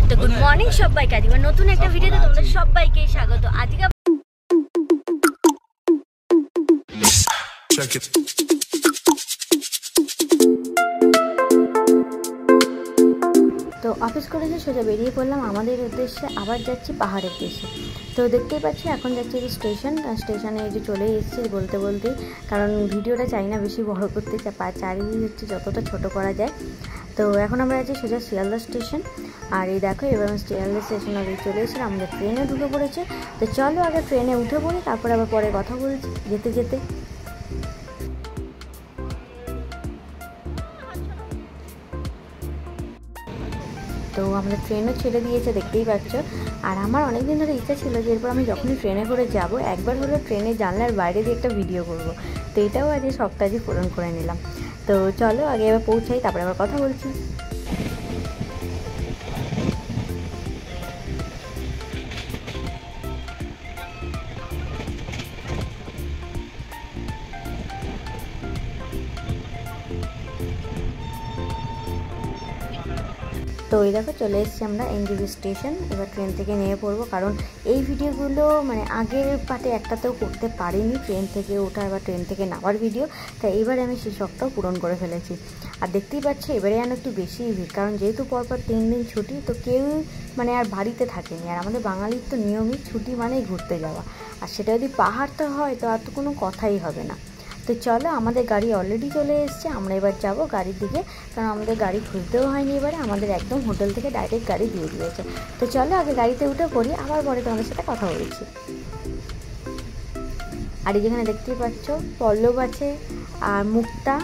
তো good morning সবাইকে, আজকে নতুন একটা ভিডিওতে তোমাদের সবাইকে স্বাগত। আজকে তো অফিস করে সোজা বেরিয়ে পড়লাম আমাদের উদ্দেশ্যে, আবার যাচ্ছি পাহাড়ের দেশে। তো দেখতেই পাচ্ছি এখন যাচ্ছি যে স্টেশনে এই যে চলে এসেছি বলতে বলতেই, কারণ ভিডিওটা চাই না বেশি বড় করতে, চারিদিকে হচ্ছে যতটা ছোট করা যায়। তো এখন আমরা আছি সোজা শিয়ালদা স্টেশন। আর এই দেখো এবার আমি শিয়ালদা স্টেশন আগে চলে এসেছি, আমাদের ট্রেনে ঢুকে পড়েছে। তো চলো আগে ট্রেনে উঠে পড়ি, তারপরে আবার পরে কথা বলছি যেতে যেতে। তো আমাদের ট্রেনও ছেড়ে দিয়েছে দেখতেই পাচ্ছ। আর আমার অনেক দিন ধরে ইচ্ছা ছিল যে এরপর আমি যখনই ট্রেনে করে যাব একবার হলো ট্রেনে জানলার বাইরে দিয়ে একটা ভিডিও করব। তো এটাও আজ সপ্তাহে পূরণ করে নিলাম। তো চলো আগে এবার পৌঁছাই, তারপরে আবার কথা বলছি। তো এই দেখো চলে এসেছি আমরা এনজেপি স্টেশন। এবার ট্রেন থেকে নেমে পড়বো, কারণ এই ভিডিওগুলো মানে আগের পার্টে একটাতেও করতে পারিনি, ট্রেন থেকে ওঠার বা ট্রেন থেকে নামার ভিডিও। তাই এবারে আমি সেই শখটাও পূরণ করে ফেলেছি। আর দেখতেই পাচ্ছি এবারে যেন একটু বেশিই ভিড়, কারণ যেহেতু পরপর 3 দিন ছুটি, তো কেউ মানে আর বাড়িতে থাকেনি। আর আমাদের বাঙালির তো নিয়মিত ছুটি মানেই ঘুরতে যাওয়া, আর সেটা যদি পাহাড়তে হয় তো আর তো কোনো কথাই হবে না। তো চলো আমাদের গাড়ি অলরেডি চলে এসছে, আমরা এবার যাব গাড়ির দিকে, কারণ আমাদের গাড়ি খুঁজতেও হয়নি, এবারে আমাদের একদম হোটেল থেকে ডাইরেক্ট গাড়ি দিয়ে দিয়েছে। তো চলো আগে গাড়িতে উঠে পড়ি, আবার পরে তোমাদের সাথে কথা বলছি। আর এই যেখানে দেখতেই পাচ্ছ পল্লব আছে আর মুক্তা,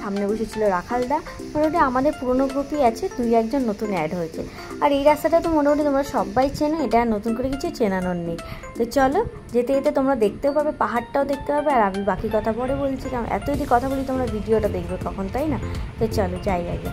সামনে বসেছিল রাখালদা। মোটামুটি আমাদের পুরনো গ্রুপই আছে, 2-1 নতুন অ্যাড হয়েছে। আর এই রাস্তাটা তো মোটামুটি তোমরা সবাই চেনো, এটা নতুন করে কিছু চেনানোর নেই। তো চলো যেতে যেতে তোমরা দেখতেও পাবে, পাহাড়টাও দেখতে পাবে, আর আমি বাকি কথা পরে বলছি, কারণ এত যদি কথা বলি তোমরা ভিডিওটা দেখবে কখন, তাই না? তো চলো যাই আগে।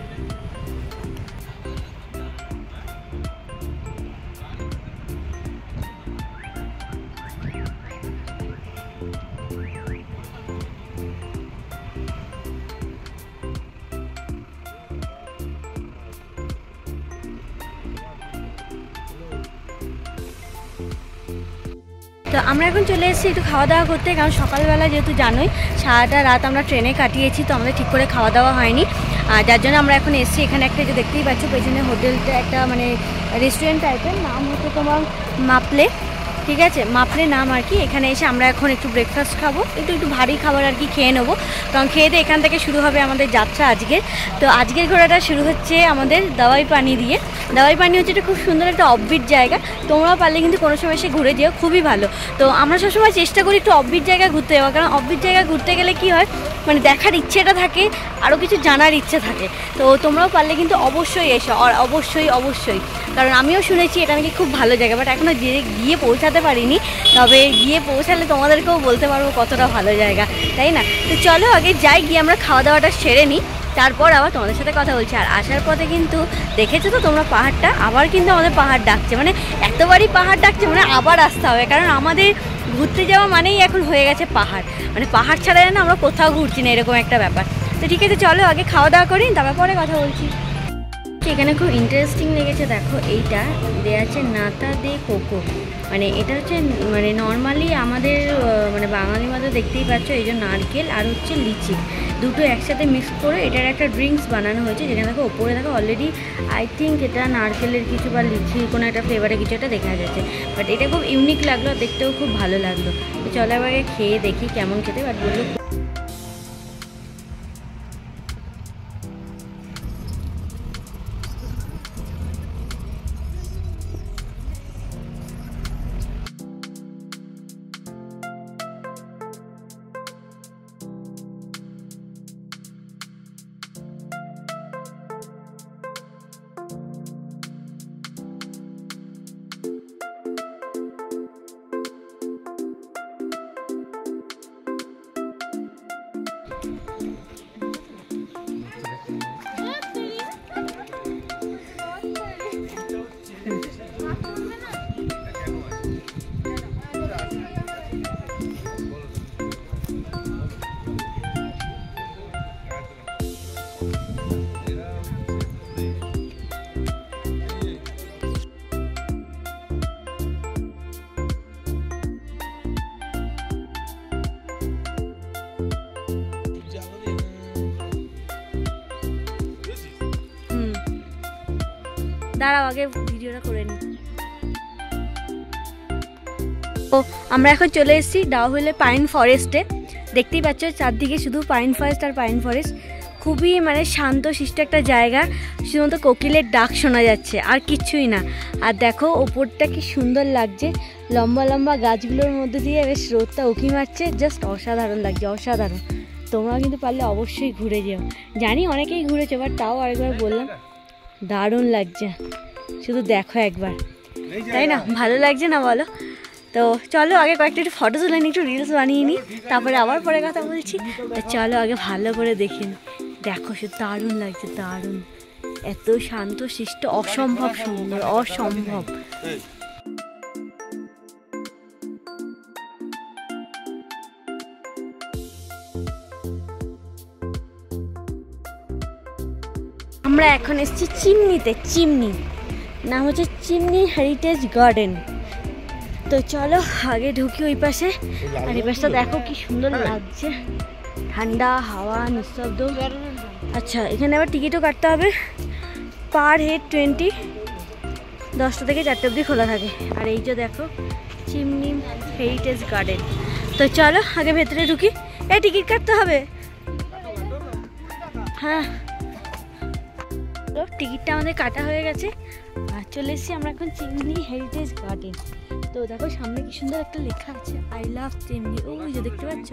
তো আমরা এখন চলে এসেছি একটু খাওয়া দাওয়া করতে, কারণ সকালবেলা যেহেতু জানোই সারাটা রাত আমরা ট্রেনে কাটিয়েছি, তো আমাদের ঠিক করে খাওয়া দাওয়া হয়নি। আর যার জন্য আমরা এখন এসেছি এখানে একটা, যে দেখতেই পাচ্ছ পেছনে হোটেলটা একটা মানে রেস্টুরেন্ট টাইপের, নাম হচ্ছে তোমার মাপলে, ঠিক আছে, মাপলে নাম আর কি। এখানে এসে আমরা এখন একটু ব্রেকফাস্ট খাবো, একটু ভারী খাবার আর কি খেয়ে নেবো, কারণ খেয়ে দিয়ে এখান থেকে শুরু হবে আমাদের যাত্রা আজকের। তো আজকের ঘোরাটা শুরু হচ্ছে আমাদের দাওয়াই পানি দিয়ে। দাওয়াই পানি হচ্ছে এটা খুব সুন্দর একটা অফবিট জায়গা, তোমরাও পারলে কিন্তু কোনো সময় এসে ঘুরে যেও, খুবই ভালো। তো আমরা সবসময় চেষ্টা করি একটু অফবিট জায়গায় ঘুরতে যাওয়া, কারণ অফবিট জায়গায় ঘুরতে গেলে কি হয় মানে দেখার ইচ্ছেটা থাকে, আরও কিছু জানার ইচ্ছে থাকে। তো তোমরাও পারলে কিন্তু অবশ্যই এসো, আর অবশ্যই অবশ্যই, কারণ আমিও শুনেছি এটা নাকি খুব ভালো জায়গা, বাট এখনও গিয়ে পৌঁছাতে পারিনি। তবে গিয়ে পৌঁছালে তোমাদেরকেও বলতে পারবো কতটা ভালো জায়গা, তাই না? তো চলো আগে যাই, গিয়ে আমরা খাওয়া দাওয়াটা সেরে নিই, তারপর আবার তোমাদের সাথে কথা বলছি। আর আসার পথে কিন্তু দেখেছো তো তোমরা পাহাড়টা, আবার কিন্তু আমাদের পাহাড় ডাকছে, মানে এতবারই পাহাড় ডাকছে, মানে আবার আসতে হবে, কারণ আমাদের ঘুরতে যাওয়া মানেই এখন হয়ে গেছে পাহাড়, মানে পাহাড় ছাড়া যেন আমরা কোথাও ঘুরছি না, এরকম একটা ব্যাপার। তো ঠিক আছে চলো আগে খাওয়া দাওয়া করি, তারপর পরে কথা বলছি। এখানে খুব ইন্টারেস্টিং লেগেছে, দেখো এইটা দেয়া আছে নাতা দে কোকো, মানে এটা হচ্ছে মানে নর্মালি আমাদের মানে বাঙালি মধ্যে দেখতেই পাচ্ছ, এই যে নারকেল আর হচ্ছে লিচি দুটো একসাথে মিক্স করে এটার একটা ড্রিঙ্কস বানানো হয়েছে, যেখানে দেখো ওপরে দেখো অলরেডি আই থিঙ্ক এটা নারকেলের কিছু বা লিচির কোনো একটা ফ্লেভারে কিছু একটা দেখা যাচ্ছে, বাট এটা খুব ইউনিক লাগলো, দেখতেও খুব ভালো লাগলো। তো চলো এবার খেয়ে দেখি কেমন খেতে, বাট বললো দাঁড়াও আগে ভিডিওটা করে নিই। ও আমরা এখন চলে এসেছি ডাউহিলে পাইন ফরেস্টে। দেখতেই পাচ্ছ চারদিকে শুধু পাইন ফরেস্ট আর পাইন ফরেস্ট। খুবই মানে শান্ত শিষ্ট একটা জায়গা, শুধুমাত্র কোকিলের ডাক শোনা যাচ্ছে আর কিচ্ছুই না। আর দেখো ওপরটা কি সুন্দর লাগছে, লম্বা লম্বা গাছগুলোর মধ্যে দিয়ে বেশ রোদটা উঁকি মারছে, জাস্ট অসাধারণ লাগছে, অসাধারণ। তোমরাও কিন্তু পারলে অবশ্যই ঘুরে যেও। জানি অনেকেই ঘুরেছে, বাট তাও আরেকবার বললাম দারুণ লাগছে, শুধু দেখো একবার, তাই না? ভালো লাগছে না বলো? তো চলো আগে কয়েকটা একটু ফটো তুলে নিই, একটু রিলস বানিয়ে নিই, তারপরে আবার পরে কথা বলছি। তো চলো আগে ভালো করে দেখে নিই। দেখো শুধু দারুণ লাগছে, দারুণ, এত শান্ত শিষ্ট, অসম্ভব সুন্দর, অসম্ভব। আমরা এখন এসেছি চিমনিতে, চিমনি নাম হচ্ছে চিমনি হেরিটেজ গার্ডেন। তো চলো আগে ঢুকি ওই পাশে। আর এই পাশটা দেখো কি সুন্দর লাগছে, ঠান্ডা হাওয়া, নিঃশব্দ। আচ্ছা এখানে আবার টিকিটও কাটতে হবে, পার হেড 20, 10টা থেকে 4টে অবধি খোলা থাকে। আর এই যে দেখো চিমনি হেরিটেজ গার্ডেন। তো চলো আগে ভেতরে ঢুকি। এই টিকিট কাটতে হবে, হ্যাঁ টিকিটটা আমাদের কাটা হয়ে গেছে। আর চলে এসেছি আমরা এখন চিমনি হেরিটেজ গার্ডেন। তো দেখো সামনে কি সুন্দর একটা লেখা আছে, আই লাভ চিমনি। ওই যে দেখতে পাচ্ছ,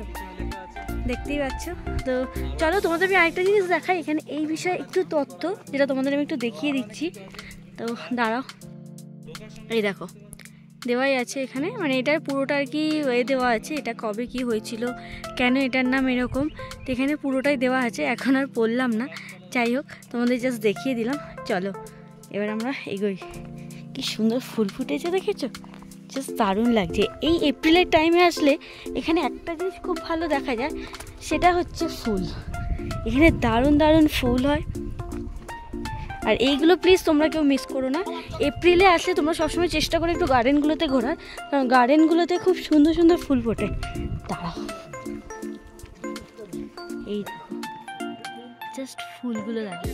দেখতেই পাচ্ছ। তো চলো তোমাদের আমি আরেকটা জিনিস দেখাই এখানে, এই বিষয়ে একটু তথ্য যেটা তোমাদের আমি একটু দেখিয়ে দিচ্ছি। তো দাঁড়াও, এই দেখো দেওয়াই আছে এখানে, মানে এটার পুরোটা আর কি দেওয়া আছে, এটা কবে কি হয়েছিল, কেন এটার নাম এরকম, তো এখানে পুরোটাই দেওয়া আছে। এখন আর পড়লাম না, যাই হোক তোমাদের জাস্ট দেখিয়ে দিলাম। চলো এবার আমরা এগোই। কি সুন্দর ফুল ফুটেছে দেখেছো, জাস্ট দারুণ লাগছে। এই এপ্রিলের টাইমে আসলে এখানে একটা জিনিস খুব ভালো দেখা যায়, সেটা হচ্ছে ফুল। এখানে দারুণ দারুণ ফুল হয়, আর এইগুলো প্লিজ তোমরা কেউ মিস করো না। এপ্রিলে আসলে তোমরা সবসময় চেষ্টা করো একটু গার্ডেনগুলোতে ঘোরার, কারণ গার্ডেনগুলোতে খুব সুন্দর সুন্দর ফুল ফোটে। দাঁড়াও, এই জাস্ট ফুলগুলো লাগে,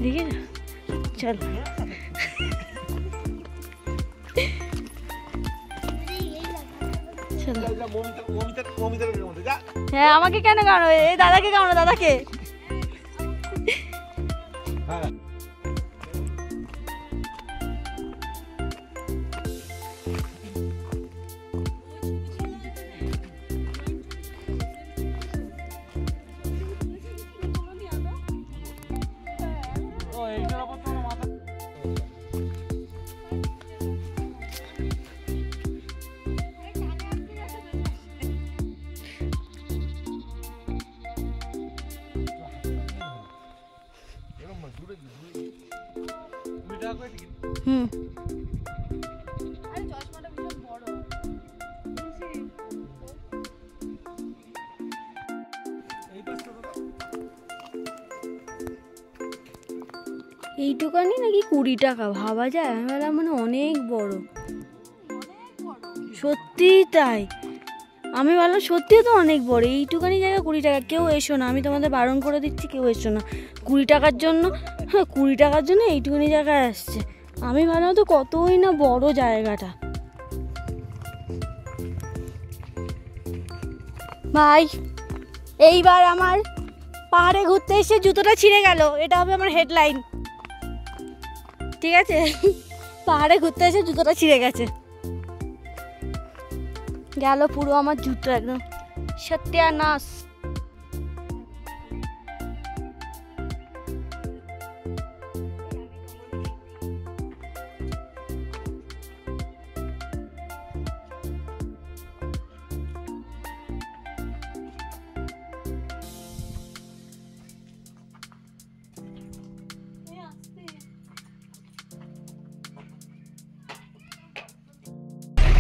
দেখে না? চলো হ্যাঁ আমাকে কেন কারো, এই দাদাকে কারো, দাদাকে। হুম এইটুকানি নাকি 20 টাকা, ভাবা যায়? আমি বললাম মানে অনেক বড়, সত্যি তাই, আমি বললাম সত্যি তো অনেক বড়। এইটুকানি জায়গা 20 টাকা। কেউ এসো না, আমি তোমাদের বারণ করে দিচ্ছি, কেউ এসো না 20 টাকার জন্য। হ্যাঁ 20 টাকার জন্য এইটুকানি জায়গায় আসছে। আমি ভাবলাম তো কতই না বড় জায়গাটা। ভাই এইবার আমার পাহাড়ে ঘুরতে এসে জুতোটা ছিঁড়ে গেল, এটা হবে আমার হেডলাইন, ঠিক আছে? পাহাড়ে ঘুরতে এসে জুতোটা ছিঁড়ে গেছে, গেল পুরো আমার জুতো, একদম সত্যানাশ।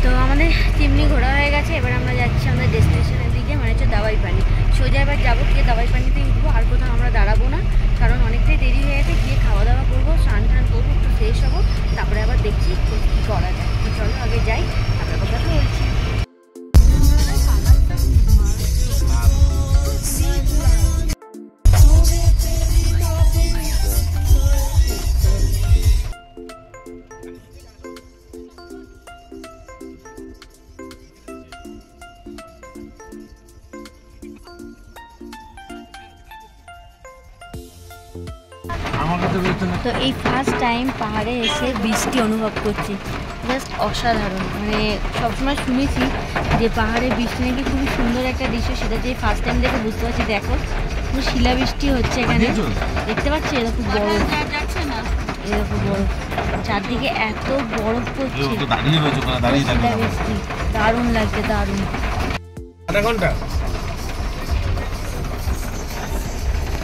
তো আমাদের চিমনি ঘোরা হয়ে গেছে, এবার আমরা যাচ্ছি আমাদের ডেস্টিনেশনের দিকে, মানে হচ্ছে দাবাই পানি। সোজা এবার যাবো, গিয়ে দাবাই পানিতেই উঠবো, আর কোথাও আমরা দাঁড়াবো না, কারণ অনেকটাই দেরি হয়ে গেছে। গিয়ে খাওয়া দাওয়া করবো, স্নান টান করবো, একটু ফ্রেশ হবো, তারপরে আবার দেখছি কী করা যায়। তো চলো আগে যাই, তারপরে কথা বলছি। তো এই ফার্স্ট টাইম পাহাড়ে এসে বৃষ্টি অনুভব করছি, জাস্ট অসাধারণ। মানে সবসময় শুনেছি যে পাহাড়ে বৃষ্টি নাকি খুবই সুন্দর একটা দৃশ্য, সেটা যে ফার্স্ট টাইম দেখে বুঝতে পারছি। দেখো পুরো শিলাবৃষ্টি হচ্ছে এখানে, দেখতে পাচ্ছি এরকম বরফ, এরকম বরফ চারদিকে এত বরফ পড়ছে, শিলাবৃষ্টি দারুণ লাগছে, দারুণ। आधा घंटा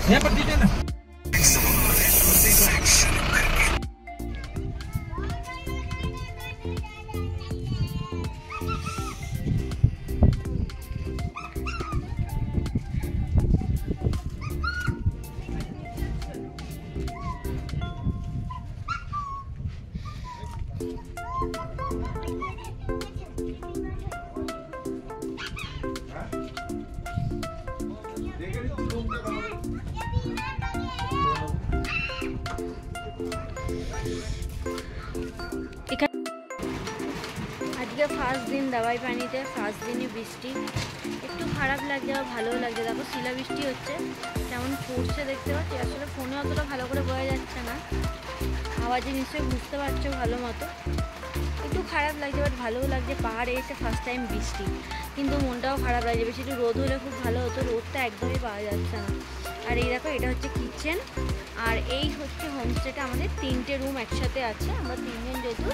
यहाँ पर दीजिए ना। আজকে ফার্স্ট দিন দাবাই পানিতে, ফার্স্ট দিনই বৃষ্টি, একটু খারাপ লাগছে আবার ভালোও লাগছে। দেখো শিলাবৃষ্টি হচ্ছে, কেমন পড়ছে দেখতে পাচ্ছি। আসলে ফোনে অতটা ভালো করে বোঝা যাচ্ছে না, আওয়াজে নিশ্চয়ই বুঝতে পারছো ভালো মতো। একটু খারাপ লাগছে বাট ভালোও লাগছে, পাহাড়ে এসে ফার্স্ট টাইম বৃষ্টি, কিন্তু মনটাও খারাপ লাগছে। বেশি একটু রোদ হলে খুব ভালো হতো, রোদটা একদমই পাওয়া যাচ্ছে না। আর এই দেখো এটা হচ্ছে কিচেন, আর এই হচ্ছে হোমস্টেটা। আমাদের 3টে রুম একসাথে আছে, আমরা 3জন যেহেতু।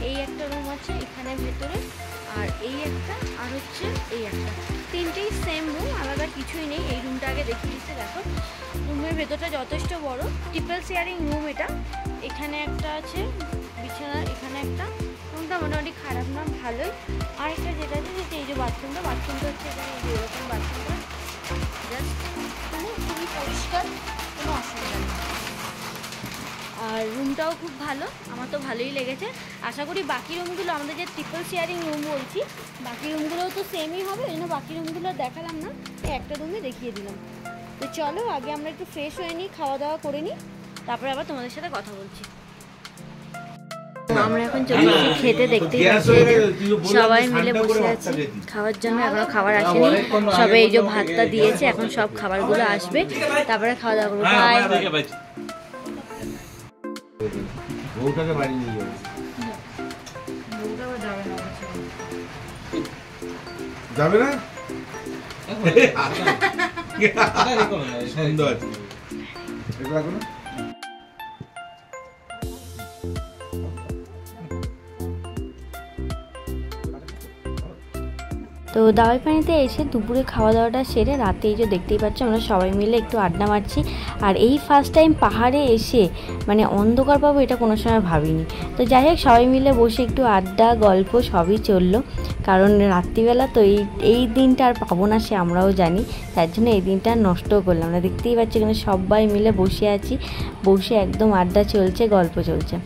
এই একটা রুম আছে এখানে ভেতরে, আর এই একটা, আর হচ্ছে এই একটা, 3টেই সেম রুম, আলাদা কিছুই নেই। এই রুমটা আগে দেখিয়ে দিচ্ছে, দেখো রুমের ভেতরটা যথেষ্ট বড়, ট্রিপল শেয়ারিং রুম এটা। এখানে একটা আছে বিছানা, এখানে একটা, রুমটা মোটামুটি খারাপ না, ভালোই। আর একটা যেটা আছে যেটা এই যে বাথরুমটা হচ্ছে এখানে এই যে এরকম বাথরুমটা, জাস্ট মানে খুবই পরিষ্কার, কোনো অসুবিধা নেই। আর রুমটাও খুব ভালো, আমার তো ভালোই লেগেছে। আশা করি বাকি রুমগুলো, আমাদের যে ট্রিপল শেয়ারিং রুম বলছি, বাকি রুমগুলোও তো সেমই হবে, এই জন্য বাকি রুমগুলো দেখালাম না, একটা রুমে দেখিয়ে দিলাম। তো চলো আগে আমরা একটু ফ্রেশ হয়ে নিই, খাওয়া দাওয়া করে নিই, তারপরে আবার তোমাদের সাথে কথা বলছি। আমরা এখন চলে এসেছি খেতে, দেখতেই পাচ্ছি সবাই মিলে বসে আছি খাওয়ার জন্য। এখনো খাবার আসেনি, সবে এই যে ভাতটা দিয়েছে, এখন সব খাবারগুলো আসবে, তারপরে খাওয়া দাওয়া করবো। যাবে না সুন্দর তো দাওয়াই পানিতে এসে দুপুরে খাওয়া দাওয়াটা সেরে রাতে এই যে দেখতেই পাচ্ছ আমরা সবাই মিলে একটু আড্ডা মারছি। আর এই ফার্স্ট টাইম পাহাড়ে এসে মানে অন্ধকার পাবো এটা কোনো সময় ভাবিনি। তো যাই হোক সবাই মিলে বসে একটু আড্ডা গল্প সবই চললো, কারণ রাত্রিবেলা তো এই দিনটা আর পাবো না সে আমরাও জানি, তার জন্য এই দিনটা নষ্ট করলাম না। দেখতেই পাচ্ছি এখানে সবাই মিলে বসে আছি, বসে একদম আড্ডা চলছে, গল্প চলছে।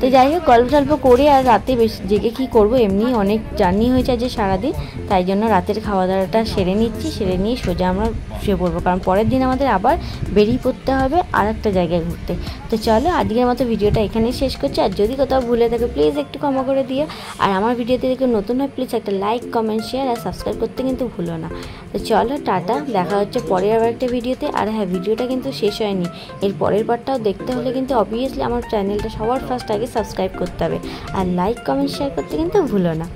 তো যাই হোক গল্প টল্প করে আর রাতে বেশ জেগে কী করবো, এমনি অনেক জার্নি হয়েছে যে সারাদিন, তাই জন্য রাতের খাওয়া দাওয়াটা সেরে নিচ্ছি, সেরে নিয়ে সোজা আমরা শুয়ে পড়বো, কারণ পরের দিন আমাদের আবার বেরিয়ে পড়তে হবে আর একটা জায়গায় ঘুরতে। তো চলো আজকের মতো ভিডিওটা এখানেই শেষ করছি, আর যদি কোথাও ভুলে থাকে প্লিজ একটু ক্ষমা করে দিও, আর আমার ভিডিওতে দেখে নতুন হয় প্লিজ একটা লাইক কমেন্ট শেয়ার আর সাবস্ক্রাইব করতে কিন্তু ভুলো না। তো চলো টাটা, দেখা হচ্ছে পরের আবার একটা ভিডিওতে। আর হ্যাঁ, ভিডিওটা কিন্তু শেষ হয়নি, এর পরের পার্টটাও দেখতে হলে কিন্তু অবভিয়াসলি আমার চ্যানেলটা সবার ফার্স্ট আগে সাবস্ক্রাইব করতে হবে, আর লাইক কমেন্ট শেয়ার করতে কিন্তু ভুলো না।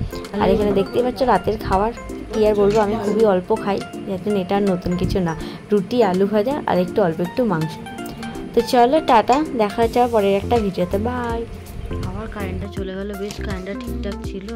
আর এখানে দেখতেই পাচ্ছ রাতের খাবার, কী আর বলবো, আমি খুবই অল্প খাই, যাতে এটা আর নতুন কিছু না, রুটি আলু ভাজা আর একটু অল্প একটু মাংস। তো চলো টাটা, দেখা হচ্ছে পরের একটা ভিডিওতে, বাই। আবার কারেন্টটা চলে গেলো, বেশ কারেন্টটা ঠিকঠাক ছিল।